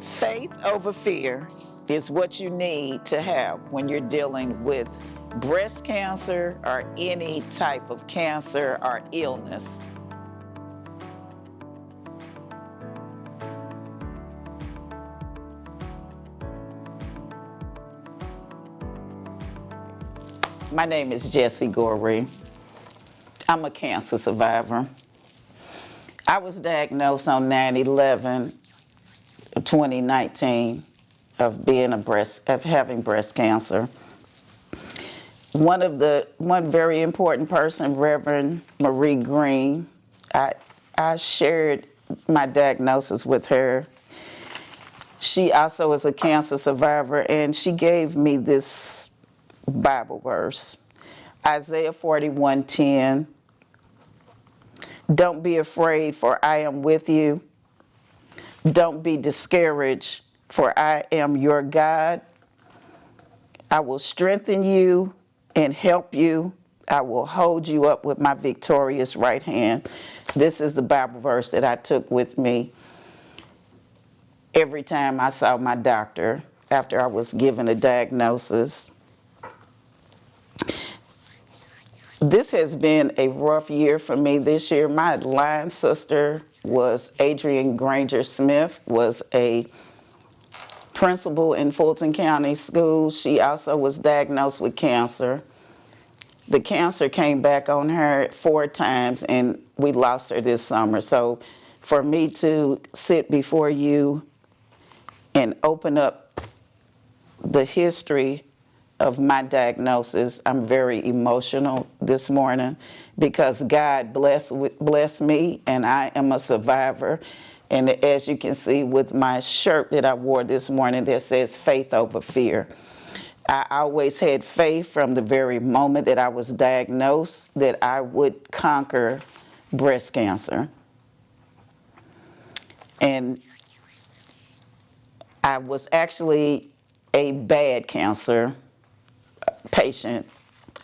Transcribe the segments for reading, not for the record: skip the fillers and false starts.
Faith over fear is what you need to have when you're dealing with breast cancer or any type of cancer or illness. My name is Jessie Goree. I'm a cancer survivor. I was diagnosed on 9/11 of 2019 of having breast cancer. One very important person, Reverend Marie Green, I shared my diagnosis with her. She also is a cancer survivor, and she gave me this Bible verse, Isaiah 41:10. Don't be afraid, for I am with you. Don't be discouraged, for I am your God. I will strengthen you and help you. I will hold you up with my victorious right hand. This is the Bible verse that I took with me every time I saw my doctor after I was given a diagnosis. This has been a rough year for me this year. My line sister was Adrienne Granger Smith, was a principal in Fulton County Schools. She also was diagnosed with cancer. The cancer came back on her 4 times, and we lost her this summer. So for me to sit before you and open up the history of my diagnosis, I'm very emotional this morning because God blessed me, and I am a survivor. And as you can see with my shirt that I wore this morning that says faith over fear. I always had faith from the very moment that I was diagnosed that I would conquer breast cancer. And I was actually a bad cancer patient.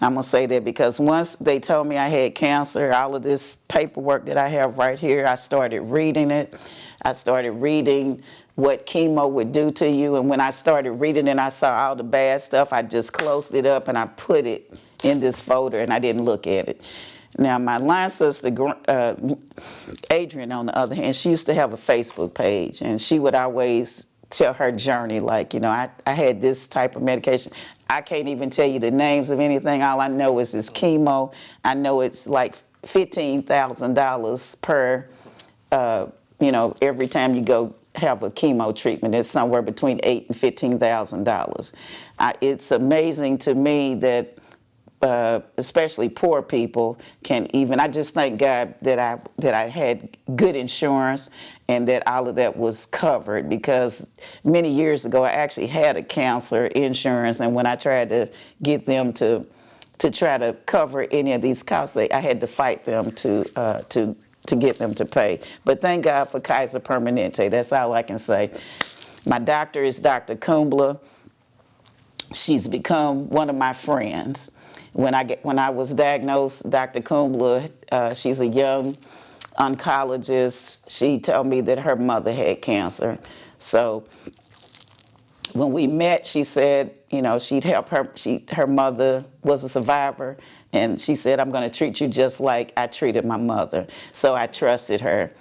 I'm going to say that because once they told me I had cancer, all of this paperwork that I have right here, I started reading it. I started reading what chemo would do to you, and when I started reading and I saw all the bad stuff, I just closed it up and I put it in this folder and I didn't look at it. Now, my line sister, Adrienne, on the other hand, she used to have a Facebook page, and she would always tell her journey, like, I had this type of medication. I can't even tell you the names of anything. All I know is this chemo. I know it's like $15,000 per, every time you go have a chemo treatment. It's somewhere between $8,000 and $15,000. It's amazing to me that especially poor people can even. I just thank God that I had good insurance and that all of that was covered, because many years ago I actually had a cancer insurance, and when I tried to get them to try to cover any of these costs, I had to fight them to get them to pay. But thank God for Kaiser Permanente. That's all I can say. My doctor is Dr. Kumbla. She's become one of my friends. When I was diagnosed, Dr. Kumbla, she's a young oncologist. She told me that her mother had cancer. So when we met, she said, she'd help her. Her mother was a survivor, and she said, I'm going to treat you just like I treated my mother. So I trusted her,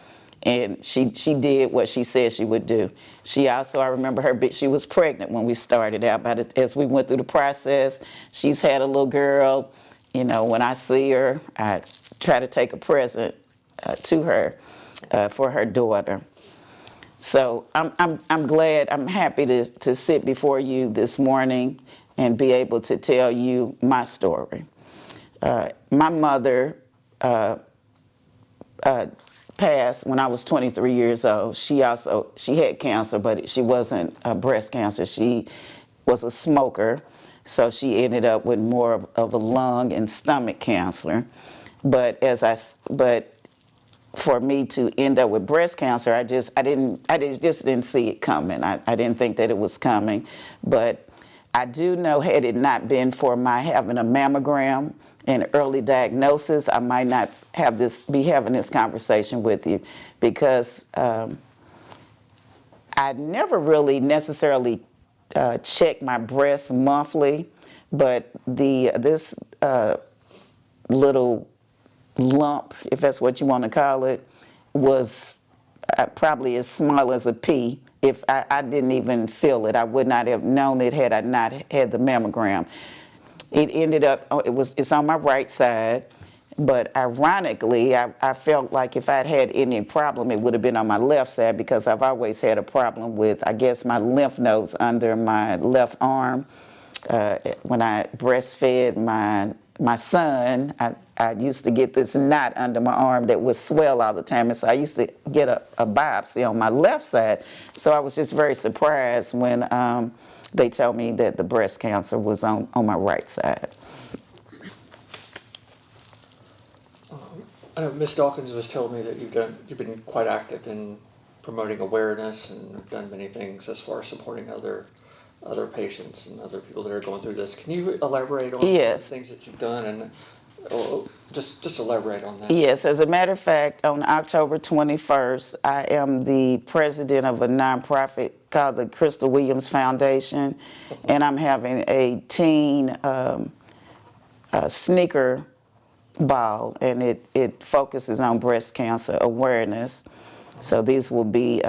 and she did what she said she would do. She also, I remember she was pregnant when we started out, but as we went through the process, she's had a little girl. When I see her, I try to take a present to her for her daughter. So I'm glad, I'm happy to sit before you this morning and be able to tell you my story. My mother passed when I was 23 years old. She had cancer, but she wasn't breast cancer. She was a smoker, so she ended up with more of a lung and stomach cancer. But for me to end up with breast cancer, I just didn't see it coming. I didn't think that it was coming. But I do know, had it not been for my having a mammogram and early diagnosis, I might not be having this conversation with you, because I never really necessarily checked my breasts monthly, but this little lump, if that's what you want to call it, was probably as small as a pea. If I didn't even feel it, I would not have known it had I not had the mammogram. It ended up, it's on my right side, but ironically, I felt like if I'd had any problem, it would have been on my left side, because I've always had a problem with, I guess, my lymph nodes under my left arm. When I breastfed my son, I used to get this knot under my arm that would swell all the time, and so I used to get a biopsy on my left side. So I was just very surprised when they told me that the breast cancer was on my right side. I know Ms. Dawkins was telling me that you've been quite active in promoting awareness and have done many things as far as supporting other patients and other people that are going through this. Can you elaborate on Yes. the things that you've done, and just elaborate on that? Yes, as a matter of fact, on October 21st, I am the president of a nonprofit called the Crystal Williams Foundation, and I'm having a teen sneaker ball, and it focuses on breast cancer awareness. So these will be,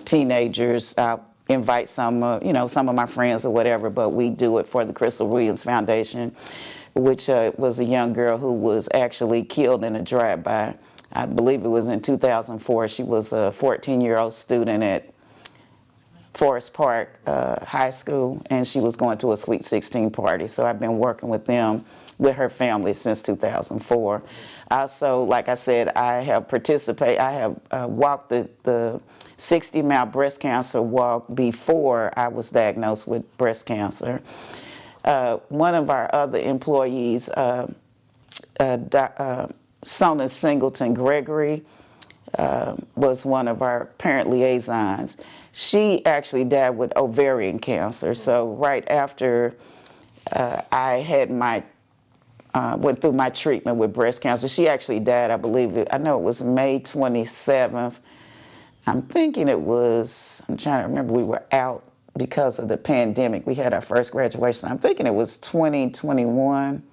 teenagers. I'll invite some, some of my friends or whatever, but we do it for the Crystal Williams Foundation, which was a young girl who was actually killed in a drive-by. I believe it was in 2004. She was a 14-year-old student at Forest Park High School, and she was going to a Sweet 16 party. So I've been working with them, with her family, since 2004. Also, like I said, I have walked the 60-mile breast cancer walk before I was diagnosed with breast cancer. One of our other employees, Sona Singleton Gregory, was one of our parent liaisons. She actually died with ovarian cancer. So right after I had went through my treatment with breast cancer, she actually died, I know it was May 27th. I'm trying to remember, we were out because of the pandemic. We had our first graduation. I'm thinking it was 2021.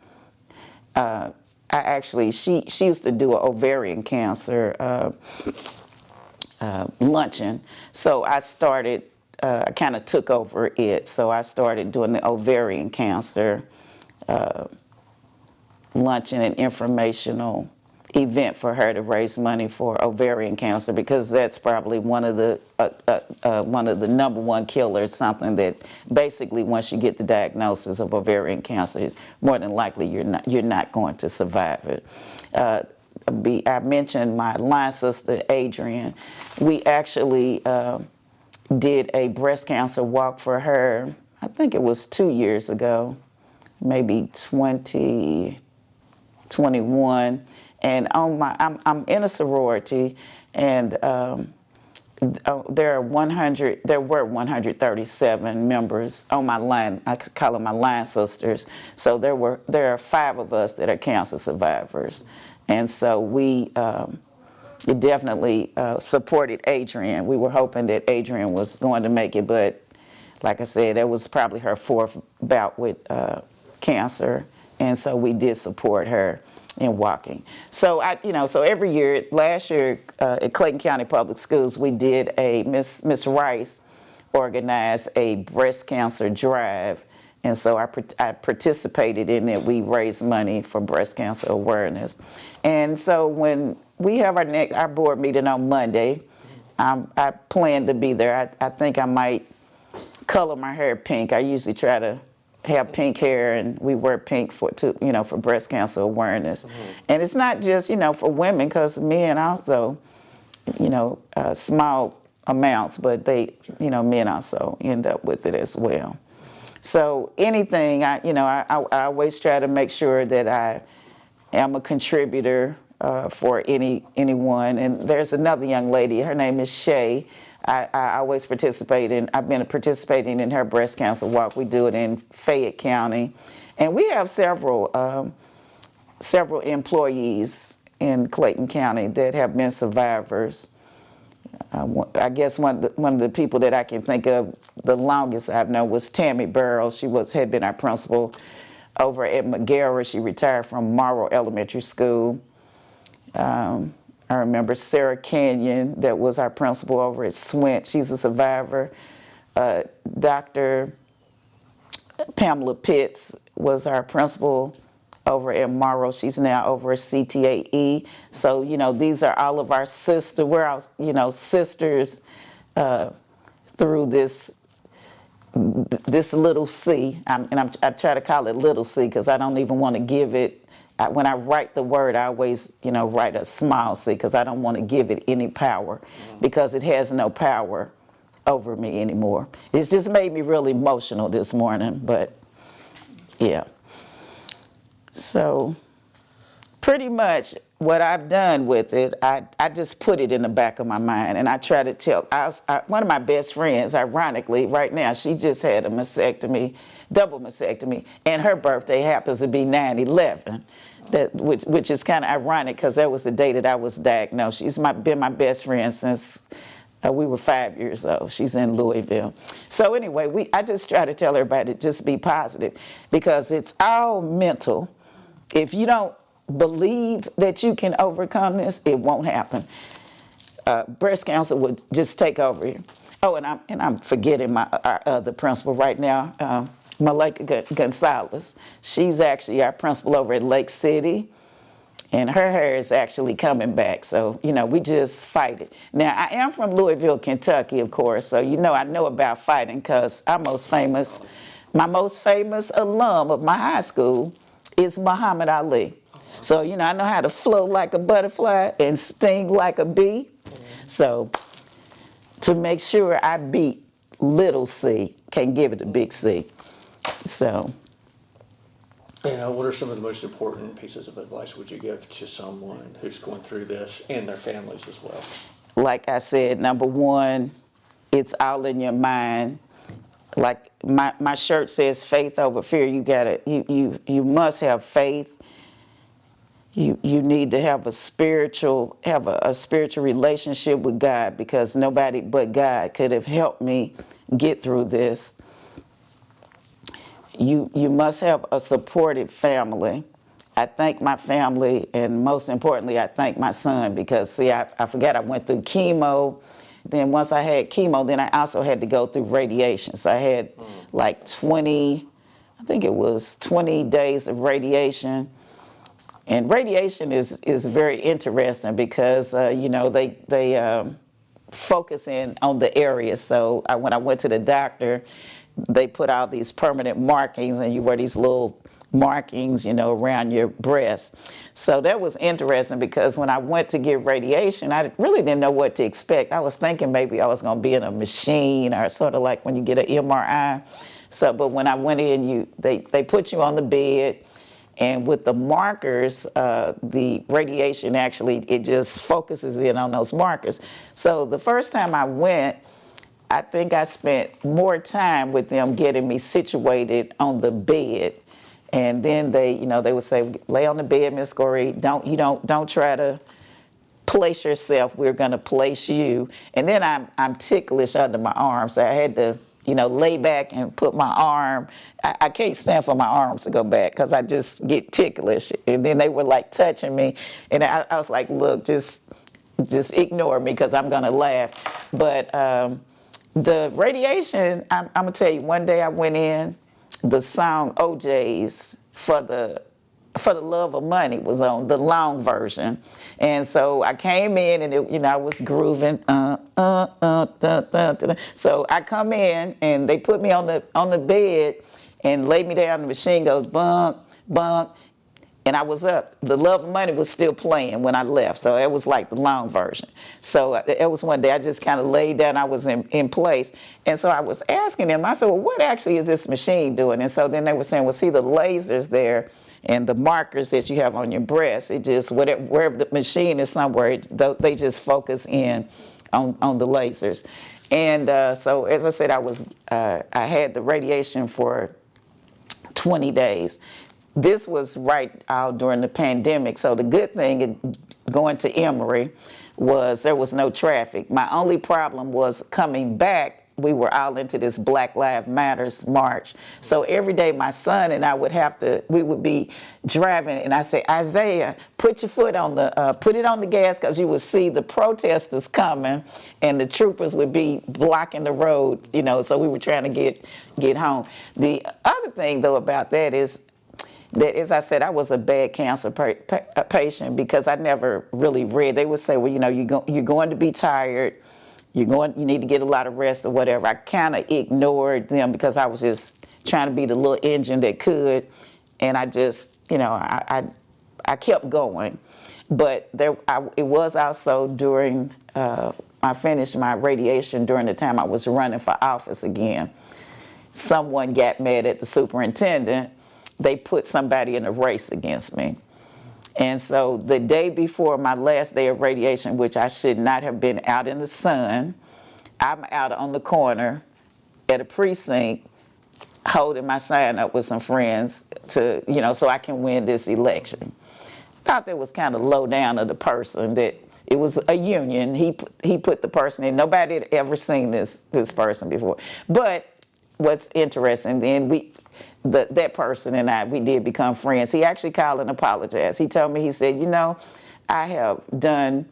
She used to do an ovarian cancer luncheon. So I kind of took over it. So I started doing the ovarian cancer luncheon and informational event for her to raise money for ovarian cancer, because that's probably one of the number one killers. Something that basically, once you get the diagnosis of ovarian cancer, more than likely you're not going to survive it. I mentioned my line sister Adrienne. We actually did a breast cancer walk for her. I think it was 2 years ago, maybe 2021. And I'm in a sorority, and there were 137 members on my line. I call them my line sisters. So there are 5 of us that are cancer survivors, and so we definitely supported Adrienne. We were hoping that Adrienne was going to make it, but like I said, that was probably her 4th bout with cancer, and so we did support her in walking. So so every year, last year at Clayton County Public Schools, we did Miss Rice organized a breast cancer drive, and so I participated in it. We raised money for breast cancer awareness, and so when we have our board meeting on Monday, I plan to be there. I think I might color my hair pink. I usually try to have pink hair, and we wear pink for breast cancer awareness. And it's not just for women, because men also small amounts, but men also end up with it as well. So anything, I always try to make sure that I am a contributor for anyone. And there's another young lady, her name is Shay. I always participate in, I've been participating in her breast cancer walk. We do it in Fayette County. And we have several employees in Clayton County that have been survivors. I guess one of the people that I can think of the longest I've known was Tammy Burrows. She had been our principal over at McGarrett. She retired from Morrow Elementary School. I remember Sarah Kenyon, that was our principal over at Swint. She's a survivor. Dr. Pamela Pitts was our principal over at Morrow. She's now over at CTAE. So, these are all of our sisters. We're our, sisters through this little C. I try to call it little C because I don't even want to give it. When I write the word, I always, write a small c because I don't want to give it any power because it has no power over me anymore. It's just made me really emotional this morning, but yeah. So pretty much what I've done with it, I just put it in the back of my mind, and I try to tell. One of my best friends, ironically, right now, she just had a mastectomy, double mastectomy, and her birthday happens to be 9/11. Which is kind of ironic because that was the day that I was diagnosed. She's been my best friend since we were 5 years old. She's in Louisville. So anyway, I just try to tell everybody to just be positive because it's all mental. If you don't believe that you can overcome this, it won't happen. Breast cancer would just take over you. Oh, and I'm forgetting our other principal right now. Malika Gonzalez. She's actually our principal over at Lake City, and her hair is actually coming back. So, we just fight it. Now, I am from Louisville, Kentucky, of course, so I know about fighting because my most famous alum of my high school is Muhammad Ali. So, I know how to float like a butterfly and sting like a bee. So, to make sure I beat little C, can't give it a big C. So, what are some of the most important pieces of advice would you give to someone who's going through this and their families as well? Like I said, number one, it's all in your mind. Like my shirt says, faith over fear. You must have faith. You need to have a spiritual relationship with God because nobody but God could have helped me get through this. You must have a supportive family. I thank my family, and most importantly, I thank my son because, I forgot I went through chemo. Then once I had chemo, then I also had to go through radiation. So I had like 20 days of radiation. And radiation is very interesting because, they focus in on the area. So when I went to the doctor, they put out these permanent markings, and you wear these little markings, around your breast. So that was interesting because when I went to get radiation, I really didn't know what to expect. I was thinking maybe I was going to be in a machine or sort of like when you get an MRI. So, but when I went in, they put you on the bed, and with the markers, the radiation it just focuses in on those markers. So the first time I went, I think I spent more time with them getting me situated on the bed. And then they would say, lay on the bed, Miss Goree. Don't try to place yourself. We're going to place you. And then I'm ticklish under my arm, so I had to, lay back and put my arm. I can't stand for my arms to go back because I just get ticklish. And then they were like touching me, and I was like, look, just ignore me because I'm going to laugh. But the radiation, I'm going to tell you, one day I went in, the song OJ's For the Love of Money was on, the long version. And so I came in and, I was grooving. So I come in and they put me on the bed and laid me down. The machine goes bunk, bunk. And I was up. The Love of Money was still playing when I left. So it was like the long version. So it was one day I just kind of laid down. I was in place. And so I was asking them, I said, well, what actually is this machine doing? And so then they were saying, well, see the lasers there and the markers that you have on your breast. It just, wherever the machine is somewhere, they just focus in on the lasers. And so as I said, I had the radiation for 20 days. This was right out during the pandemic, so the good thing, going to Emory was there was no traffic. My only problem was coming back. We were all into this Black Lives Matters march. So every day my son and I we would be driving, and I say, Isaiah, put your foot on put it on the gas, because you would see the protesters coming and the troopers would be blocking the road, so we were trying to get home. The other thing though about that is that, as I said, I was a bad cancer patient because I never really read. They would say, well, you're going to be tired. You need to get a lot of rest or whatever. I kind of ignored them because I was just trying to be the little engine that could, and I just, I kept going. But it was also during, I finished my radiation during the time I was running for office again. Someone got mad at the superintendent. They put somebody in a race against me. And so the day before my last day of radiation, which I should not have been out in the sun, I'm out on the corner at a precinct holding my sign up with some friends to, so I can win this election. Thought that was kind of low down of the person, that it was a union. He put the person in. Nobody had ever seen this person before. But what's interesting, then that person and we did become friends. He actually called and apologized. He told me, he said, I have done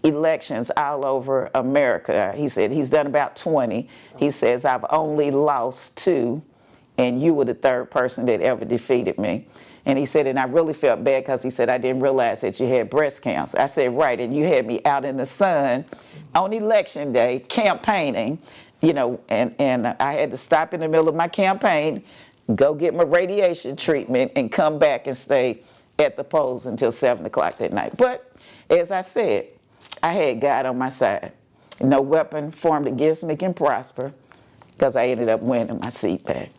elections all over America. He said he's done about 20. He says, I've only lost 2, and you were the 3rd person that ever defeated me. And he said, and I really felt bad because he said, I didn't realize that you had breast cancer. I said, right, and you had me out in the sun on election day campaigning, and I had to stop in the middle of my campaign, go get my radiation treatment, and come back and stay at the polls until 7 o'clock that night. But as I said, I had God on my side. No weapon formed against me can prosper, because I ended up winning my seat back.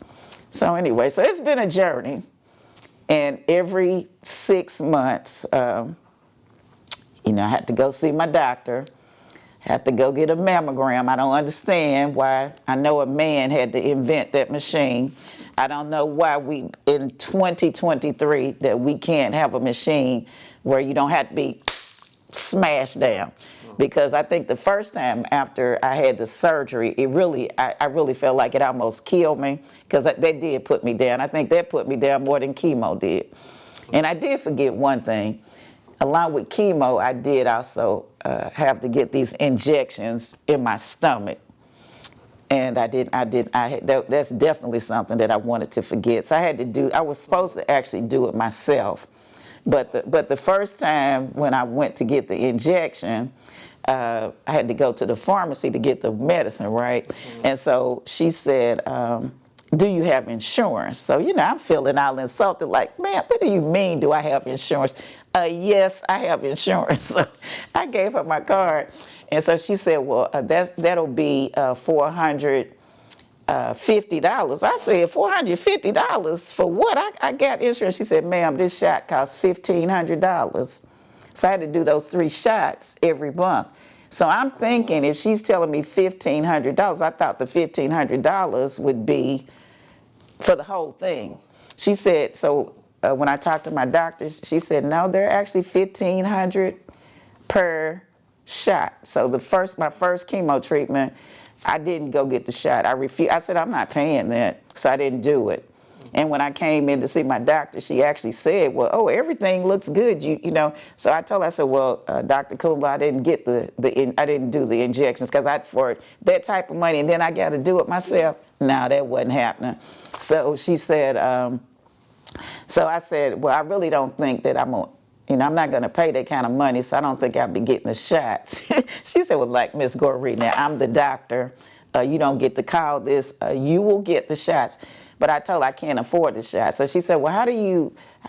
So anyway, so it's been a journey. And every 6 months, I had to go see my doctor. Had to go get a mammogram. I don't understand why. I know a man had to invent that machine. I don't know why in 2023, that we can't have a machine where you don't have to be smashed down. Because I think the first time after I had the surgery, I really felt like it almost killed me, because that did put me down. I think that put me down more than chemo did. And I did forget one thing. Along with chemo, I did also have to get these injections in my stomach. And that's definitely something that I wanted to forget. So I was supposed to actually do it myself. But the first time when I went to get the injection, I had to go to the pharmacy to get the medicine, right? Mm-hmm. And so she said, do you have insurance? So, I'm feeling all insulted, like, man, what do you mean, do I have insurance? Yes, I have insurance. So I gave her my card. And so she said, well, that'll be $450. I said, $450 for what? I got insurance. She said, ma'am, this shot costs $1,500. So I had to do those 3 shots every month. So I'm thinking, if she's telling me $1,500, I thought the $1,500 would be for the whole thing. She said, so when I talked to my doctor, she said, no, they're actually $1,500 per shot. So my first chemo treatment, I didn't go get the shot. I refused. I said, I'm not paying that. So I didn't do it. And when I came in to see my doctor, she actually said, well, everything looks good. So I told her, I said, well, Dr. Kumba, I didn't get I didn't do the injections, because for that type of money, and then I got to do it myself. No, that wasn't happening. So she said, so I said, well, I really don't think that I'm not going to pay that kind of money, so I don't think I'll be getting the shots. She said, well, like, Miss Goree, now I'm the doctor. You don't get to call this. You will get the shots. But I told her I can't afford the shot. So she said, well,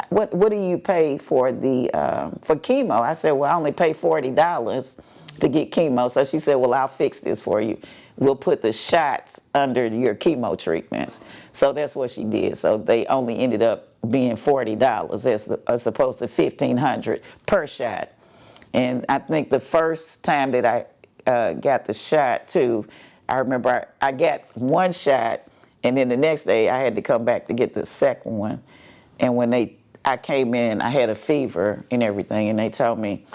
what do you pay for for chemo? I said, well, I only pay $40 to get chemo. So she said, well, I'll fix this for you. We'll put the shots under your chemo treatments. So that's what she did. So they only ended up being $40 as opposed to $1,500 per shot. And I think the first time that I got the shot too, I remember I got 1 shot, and then the next day I had to come back to get the second one. And when I came in, I had a fever and everything, and they told me,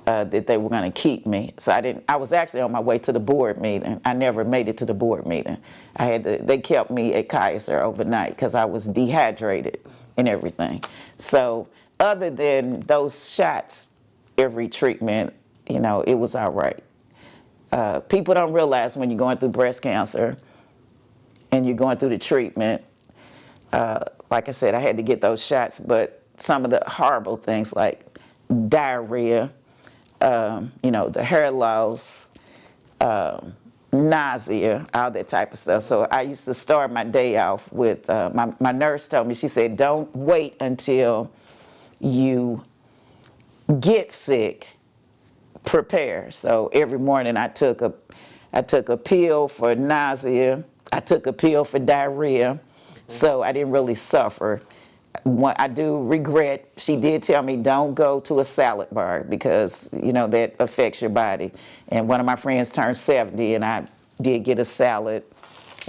that they were going to keep me. So I was actually on my way to the board meeting. I never made it to the board meeting. They kept me at Kaiser overnight because I was dehydrated and everything. So other than those shots, every treatment, it was all right. People don't realize when you're going through breast cancer and you're going through the treatment, like I said, I had to get those shots, but some of the horrible things like diarrhea, the hair loss, nausea, all that type of stuff. So I used to start my day off with, my nurse told me, she said, don't wait until you get sick, prepare. So every morning I took a pill for nausea, I took a pill for diarrhea, so I didn't really suffer. I do regret, she did tell me don't go to a salad bar because, that affects your body. And one of my friends turned 70 and I did get a salad.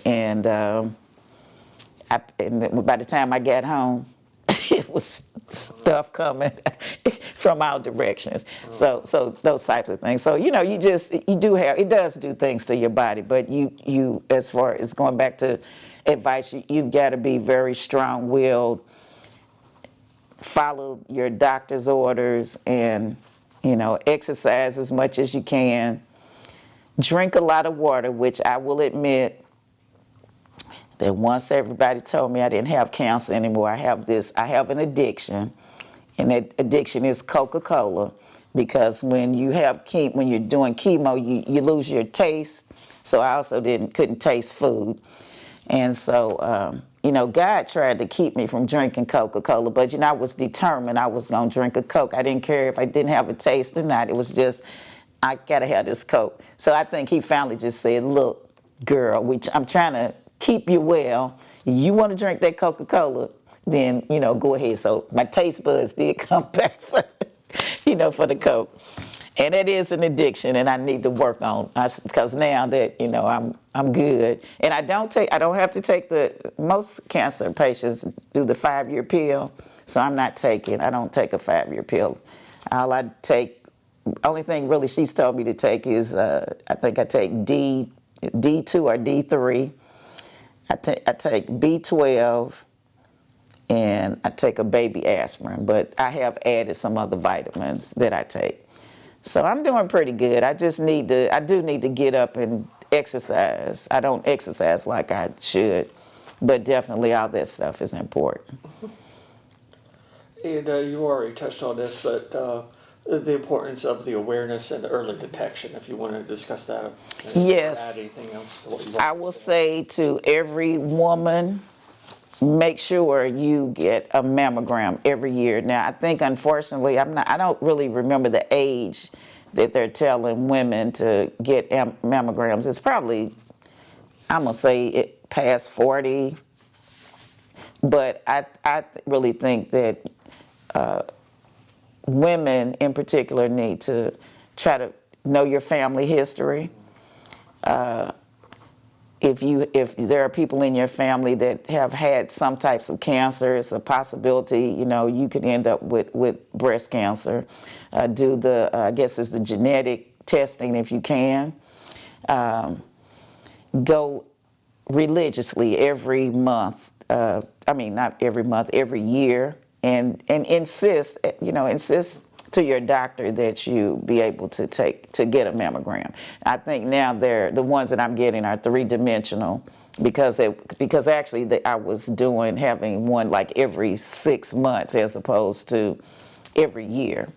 And, and by the time I got home, it was stuff coming from all directions. So those types of things. So, it does do things to your body, but you as far as going back to advice, you've got to be very strong-willed, follow your doctor's orders, and exercise as much as you can. Drink a lot of water, which I will admit that once everybody told me I didn't have cancer anymore, I have an addiction, and that addiction is Coca-Cola, because when you're doing chemo, you lose your taste. So I also couldn't taste food. And so, God tried to keep me from drinking Coca-Cola, but, I was determined I was going to drink a Coke. I didn't care if I didn't have a taste or not. It was just, I got to have this Coke. So I think he finally just said, look, girl, I'm trying to keep you well. You want to drink that Coca-Cola, then, go ahead. So my taste buds did come back for the Coke. And it is an addiction, and I need to work on, because now that I'm good, and I don't have to take most cancer patients do the 5-year pill, so I don't take a 5-year pill. Only thing really she's told me to take is I think I take D2 or D3. I take B12, and I take a baby aspirin, but I have added some other vitamins that I take. So I'm doing pretty good. I do need to get up and exercise. I don't exercise like I should, but definitely all that stuff is important. And you already touched on this, but the importance of the awareness and early detection, if you want to discuss that. Yes. Add anything else to what you want I will say to every woman, make sure you get a mammogram every year. Now, I think, unfortunately, I don't really remember the age that they're telling women to get mammograms. It's probably, I'm going to say it past 40. But I really think that women in particular need to try to know your family history. If there are people in your family that have had some types of cancer, it's a possibility, you could end up with breast cancer. Do I guess it's the genetic testing if you can. Go religiously every month. Not every month, every year, and insist to your doctor that you be able to get a mammogram. I think now the ones that I'm getting are 3-dimensional because actually I was having one like every 6 months as opposed to every year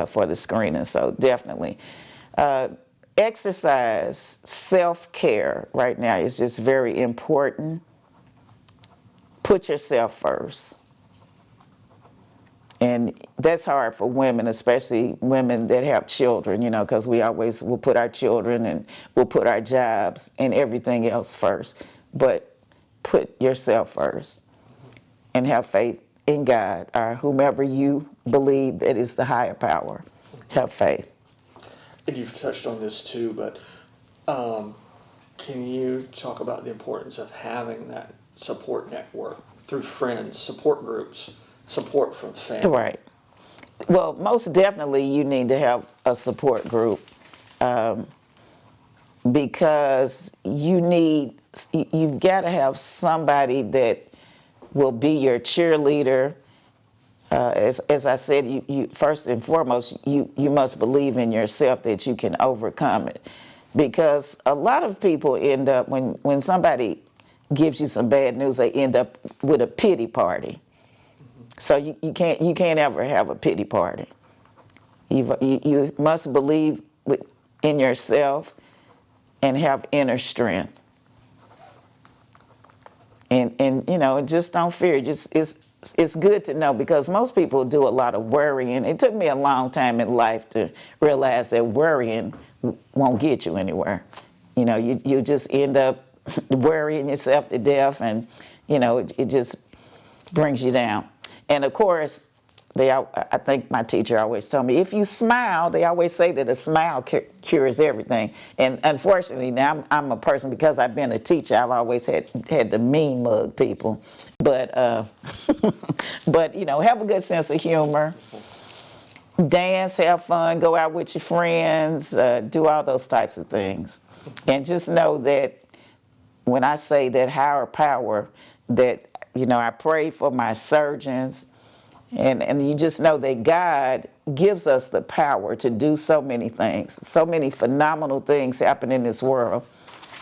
for the screening. So definitely. Exercise, self-care right now is just very important. Put yourself first. And that's hard for women, especially women that have children, because we always will put our children and we'll put our jobs and everything else first. But put yourself first and have faith in God or whomever you believe that is the higher power. Have faith. And you've touched on this too, but can you talk about the importance of having that support network through friends, support groups, support from family? Right. Well, most definitely you need to have a support group, because you've got to have somebody that will be your cheerleader. As I said, you first and foremost, you must believe in yourself that you can overcome it. Because a lot of people end up, when somebody gives you some bad news, they end up with a pity party. So you can't ever have a pity party. You must believe in yourself and have inner strength. And just don't fear. It's good to know, because most people do a lot of worrying. It took me a long time in life to realize that worrying won't get you anywhere. You just end up worrying yourself to death, and it just brings you down. And of course, I think my teacher always told me, if you smile, they always say that a smile cures everything. And unfortunately, now I'm a person, because I've been a teacher, I've always had to mean mug people. But but have a good sense of humor. Dance, have fun, go out with your friends, do all those types of things. And just know that when I say that higher power, that I prayed for my surgeons. And you just know that God gives us the power to do so many things, so many phenomenal things happen in this world,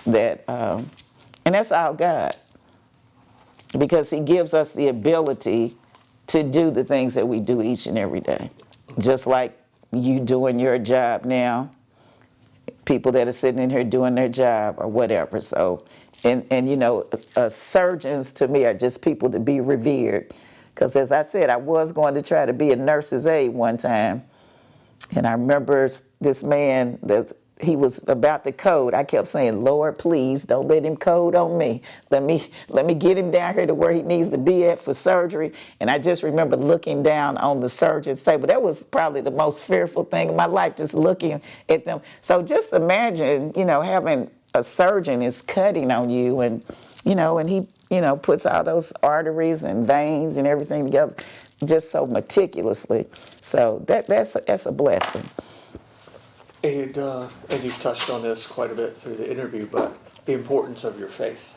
that, and that's all God, because He gives us the ability to do the things that we do each and every day. Just like you doing your job now, people that are sitting in here doing their job or whatever. So, and surgeons to me are just people to be revered. Because as I said, I was going to try to be a nurse's aide one time. And I remember this man, he was about to code. I kept saying, Lord, please don't let him code on me. Let me get him down here to where he needs to be at for surgery. And I just remember looking down on the surgeon's table. That was probably the most fearful thing in my life, just looking at them. So just imagine, having a surgeon is cutting on you, and he puts all those arteries and veins and everything together just so meticulously. So that's a blessing. And you've touched on this quite a bit through the interview, but the importance of your faith.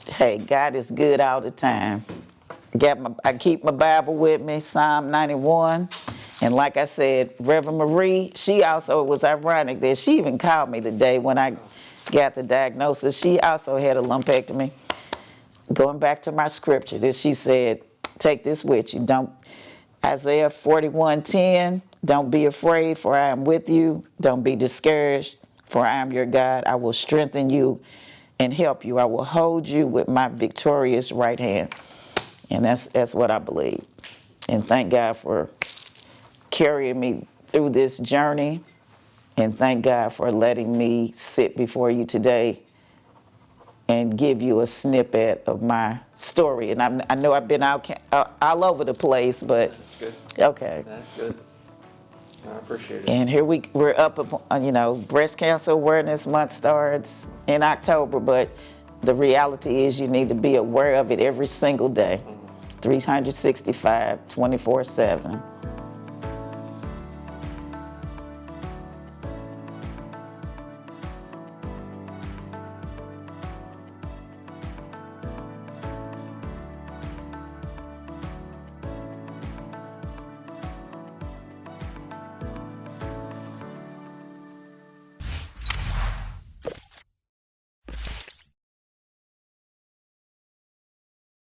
Hey, God is good all the time. I keep my Bible with me, Psalm 91. And like I said, Reverend Marie, she also, it was ironic that she even called me today when I got the diagnosis. She also had a lumpectomy. Going back to my scripture, that she said, take this with you. Isaiah 41:10, don't be afraid, for I am with you. Don't be discouraged, for I am your God. I will strengthen you and help you. I will hold you with my victorious right hand. And that's what I believe. And thank God for carrying me through this journey. And thank God for letting me sit before you today and give you a snippet of my story. And I know I've been all over the place, but That's good. Okay. That's good. I appreciate it. And here we're up, Breast Cancer Awareness Month starts in October, but the reality is you need to be aware of it every single day, 365, 24/7.